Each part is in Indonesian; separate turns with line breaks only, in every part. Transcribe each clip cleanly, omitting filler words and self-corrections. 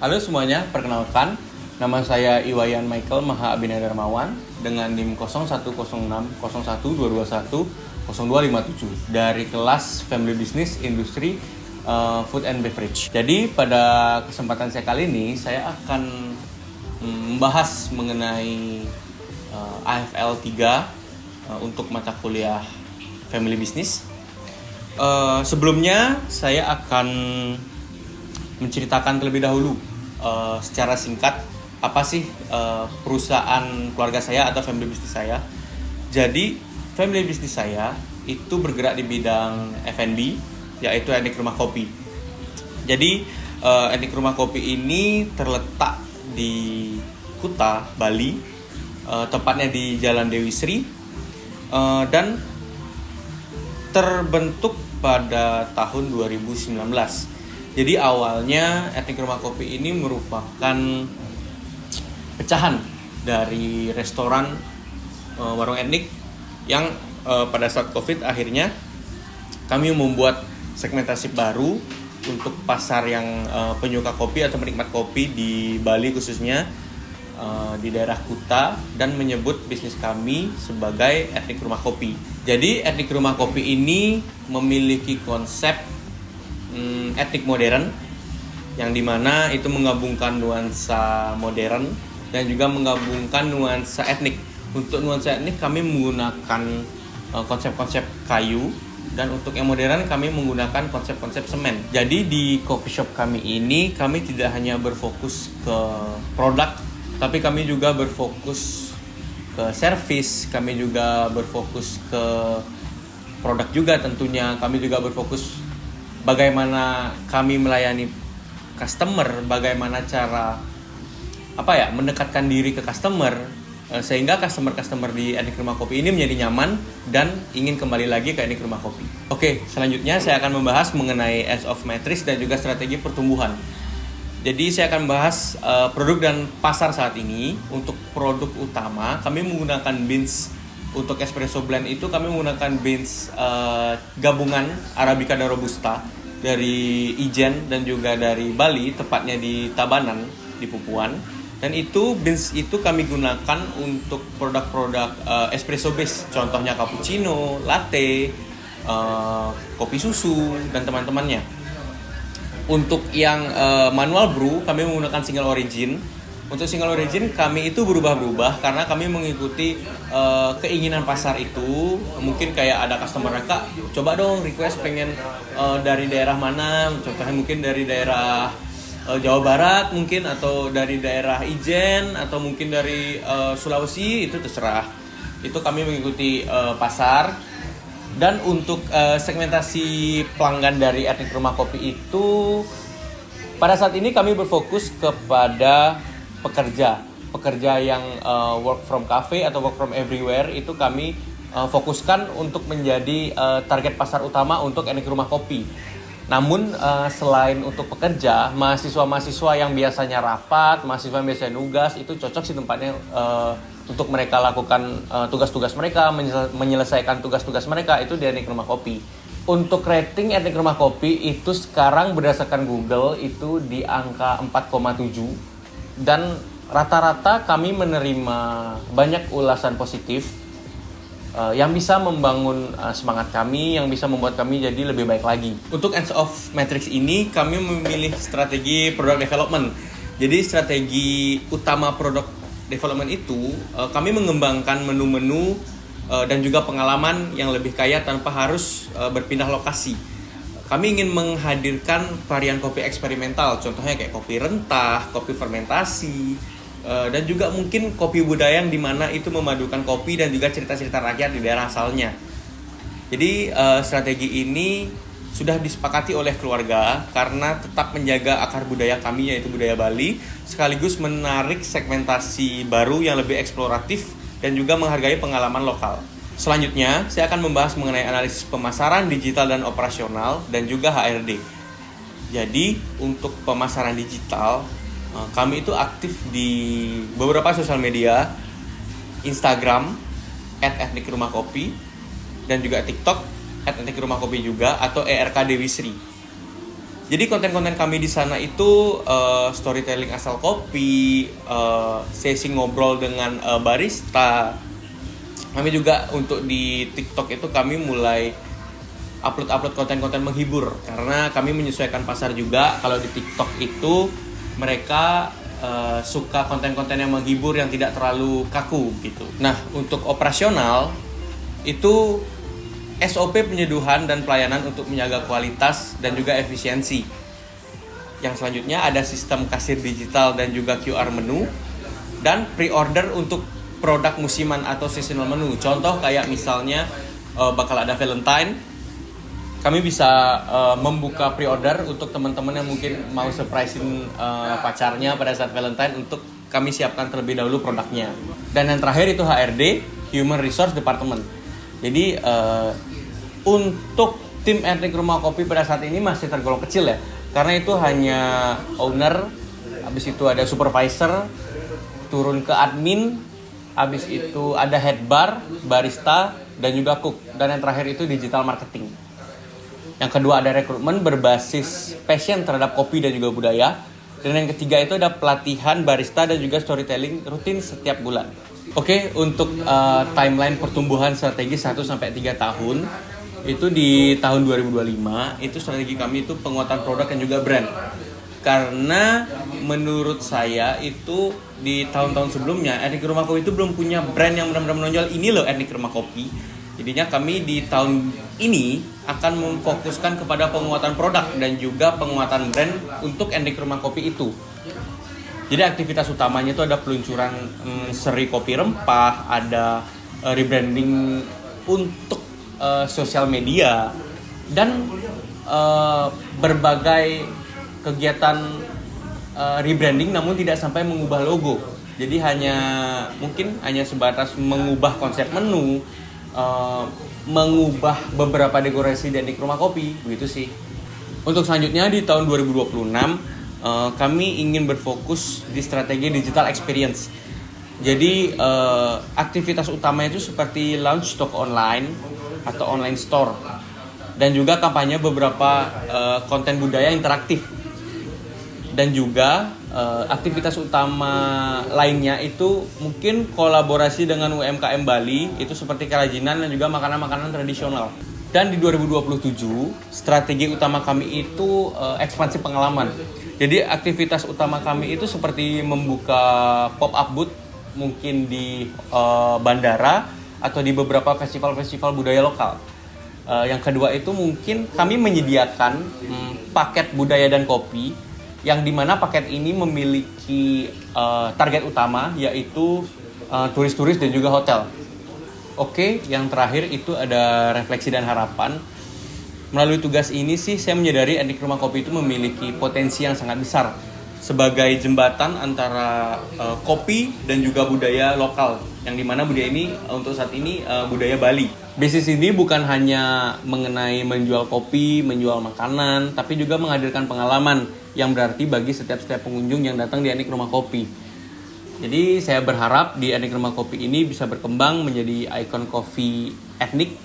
Halo semuanya, perkenalkan nama saya Iwayan Michael Maha Abinaya Darmawan dengan NIM 016012210257 dari kelas Family Business Industri Food and Beverage. Jadi pada kesempatan saya kali ini saya akan membahas mengenai AFL 3 untuk mata kuliah Family Business. Sebelumnya saya akan menceritakan terlebih dahulu secara singkat apa sih perusahaan keluarga saya atau family business saya. Jadi family business saya itu bergerak di bidang F&B, yaitu etnik rumah kopi. Jadi etnik rumah kopi ini terletak di Kuta, Bali, tepatnya di Jalan Dewi Sri, dan terbentuk pada tahun 2019. Jadi awalnya etnik rumah kopi ini merupakan pecahan dari restoran warung etnik yang pada saat COVID akhirnya kami membuat segmentasi baru untuk pasar yang penyuka kopi atau penikmat kopi di Bali khususnya di daerah Kuta, dan menyebut bisnis kami sebagai etnik rumah kopi. Jadi etnik rumah kopi ini memiliki konsep etnik modern yang dimana itu menggabungkan nuansa modern dan juga menggabungkan nuansa etnik. Untuk nuansa etnik kami menggunakan konsep-konsep kayu, dan untuk yang modern kami menggunakan konsep-konsep semen. Jadi di coffee shop kami ini kami tidak hanya berfokus ke produk, tapi kami juga berfokus ke service, kami juga berfokus ke produk juga tentunya. Kami juga berfokus bagaimana kami melayani customer, bagaimana cara mendekatkan diri ke customer sehingga customer di etnik rumah kopi ini menjadi nyaman dan ingin kembali lagi ke etnik rumah kopi. Oke, selanjutnya saya akan membahas mengenai Edge of Matrix dan juga strategi pertumbuhan. Jadi saya akan bahas produk dan pasar saat ini. Untuk produk utama kami menggunakan beans. Untuk espresso blend itu kami menggunakan beans gabungan Arabica dan Robusta dari Ijen dan juga dari Bali, tepatnya di Tabanan, di Pupuan. Dan itu beans itu kami gunakan untuk produk-produk espresso base, contohnya cappuccino, latte, kopi susu dan teman-temannya. Untuk yang manual brew kami menggunakan single origin. Untuk single origin kami itu berubah-ubah karena kami mengikuti keinginan pasar itu. Mungkin kayak ada customer mereka, coba dong request pengen dari daerah mana, contohnya mungkin dari daerah Jawa Barat mungkin, atau dari daerah Ijen, atau mungkin dari Sulawesi, itu terserah. Itu kami mengikuti pasar. Dan untuk segmentasi pelanggan dari etnik rumah kopi itu pada saat ini kami berfokus kepada pekerja yang work from cafe atau work from everywhere. Itu kami fokuskan untuk menjadi target pasar utama untuk etnik rumah kopi. Namun selain untuk pekerja, mahasiswa-mahasiswa yang biasanya rapat, mahasiswa yang biasanya nugas, itu cocok sih tempatnya untuk mereka lakukan tugas-tugas mereka, menyelesaikan tugas-tugas mereka itu di etnik rumah kopi. Untuk rating etnik rumah kopi itu sekarang berdasarkan Google itu di angka 4,7. Dan rata-rata kami menerima banyak ulasan positif yang bisa membangun semangat kami, yang bisa membuat kami jadi lebih baik lagi. Untuk Edge of Matrix ini kami memilih strategi product development. Jadi strategi utama product development itu kami mengembangkan menu-menu dan juga pengalaman yang lebih kaya tanpa harus berpindah lokasi. Kami ingin menghadirkan varian kopi eksperimental, contohnya kayak kopi rentah, kopi fermentasi, dan juga mungkin kopi budaya yang dimana itu memadukan kopi dan juga cerita-cerita rakyat di daerah asalnya. Jadi strategi ini sudah disepakati oleh keluarga karena tetap menjaga akar budaya kami, yaitu budaya Bali, sekaligus menarik segmentasi baru yang lebih eksploratif dan juga menghargai pengalaman lokal. Selanjutnya, saya akan membahas mengenai analisis pemasaran digital dan operasional dan juga HRD. Jadi, untuk pemasaran digital, kami itu aktif di beberapa sosial media, Instagram@etnikrumahkopi, dan juga TikTok @etnikrumahkopi juga, atau ERK Dewi Sri. Jadi konten-konten kami di sana itu storytelling asal kopi, sesi ngobrol dengan barista. Kami juga untuk di TikTok itu kami mulai upload konten-konten menghibur karena kami menyesuaikan pasar juga. Kalau di TikTok itu mereka suka konten-konten yang menghibur yang tidak terlalu kaku gitu. Nah, untuk operasional itu SOP penyeduhan dan pelayanan untuk menjaga kualitas dan juga efisiensi. Yang selanjutnya ada sistem kasir digital dan juga QR menu dan pre-order untuk produk musiman atau seasonal menu. Contoh kayak misalnya bakal ada Valentine, kami bisa membuka pre-order untuk teman-teman yang mungkin mau surprisein pacarnya pada saat Valentine, untuk kami siapkan terlebih dahulu produknya. Dan yang terakhir itu HRD, Human Resource Department. Jadi untuk tim etnik rumah kopi pada saat ini masih tergolong kecil ya, karena itu hanya owner, habis itu ada supervisor, turun ke admin, habis itu ada head bar, barista, dan juga cook. Dan yang terakhir itu digital marketing. Yang kedua ada rekrutmen berbasis passion terhadap kopi dan juga budaya. Dan yang ketiga itu ada pelatihan barista dan juga storytelling rutin setiap bulan. Oke, untuk timeline pertumbuhan strategi 1-3 tahun, itu di tahun 2025, itu strategi kami itu penguatan produk dan juga brand. Karena menurut saya itu di tahun-tahun sebelumnya etnik rumah kopi itu belum punya brand yang benar-benar menonjol, ini loh etnik rumah kopi. Jadinya kami di tahun ini akan memfokuskan kepada penguatan produk dan juga penguatan brand untuk etnik rumah kopi itu. Jadi aktivitas utamanya itu ada peluncuran seri kopi rempah, ada rebranding untuk sosial media, dan berbagai kegiatan rebranding namun tidak sampai mengubah logo. Jadi mungkin hanya sebatas mengubah konsep menu, mengubah beberapa dekorasi dari rumah kopi, begitu sih. Untuk selanjutnya di tahun 2026 kami ingin berfokus di strategi digital experience. Jadi aktivitas utama itu seperti launch toko online atau online store, dan juga kampanye beberapa konten budaya interaktif, dan juga aktivitas utama lainnya itu mungkin kolaborasi dengan UMKM Bali, itu seperti kerajinan dan juga makanan-makanan tradisional. Dan di 2027 strategi utama kami itu ekspansi pengalaman. Jadi aktivitas utama kami itu seperti membuka pop-up booth mungkin di bandara atau di beberapa festival-festival budaya lokal. Yang kedua itu mungkin kami menyediakan paket budaya dan kopi, yang dimana paket ini memiliki target utama yaitu turis-turis dan juga hotel. Oke, yang terakhir itu ada refleksi dan harapan. Melalui tugas ini sih saya menyadari etnik rumah kopi itu memiliki potensi yang sangat besar sebagai jembatan antara kopi dan juga budaya lokal, yang dimana budaya ini untuk saat ini budaya Bali. Bisnis ini bukan hanya mengenai menjual kopi, menjual makanan, tapi juga menghadirkan pengalaman yang berarti bagi setiap pengunjung yang datang di etnik rumah kopi. Jadi saya berharap di etnik rumah kopi ini bisa berkembang menjadi ikon kopi etnik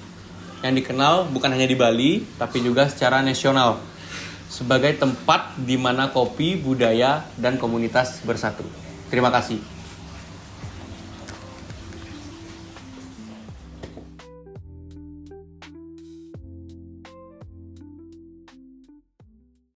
yang dikenal bukan hanya di Bali, tapi juga secara nasional, sebagai tempat di mana kopi, budaya, dan komunitas bersatu. Terima kasih.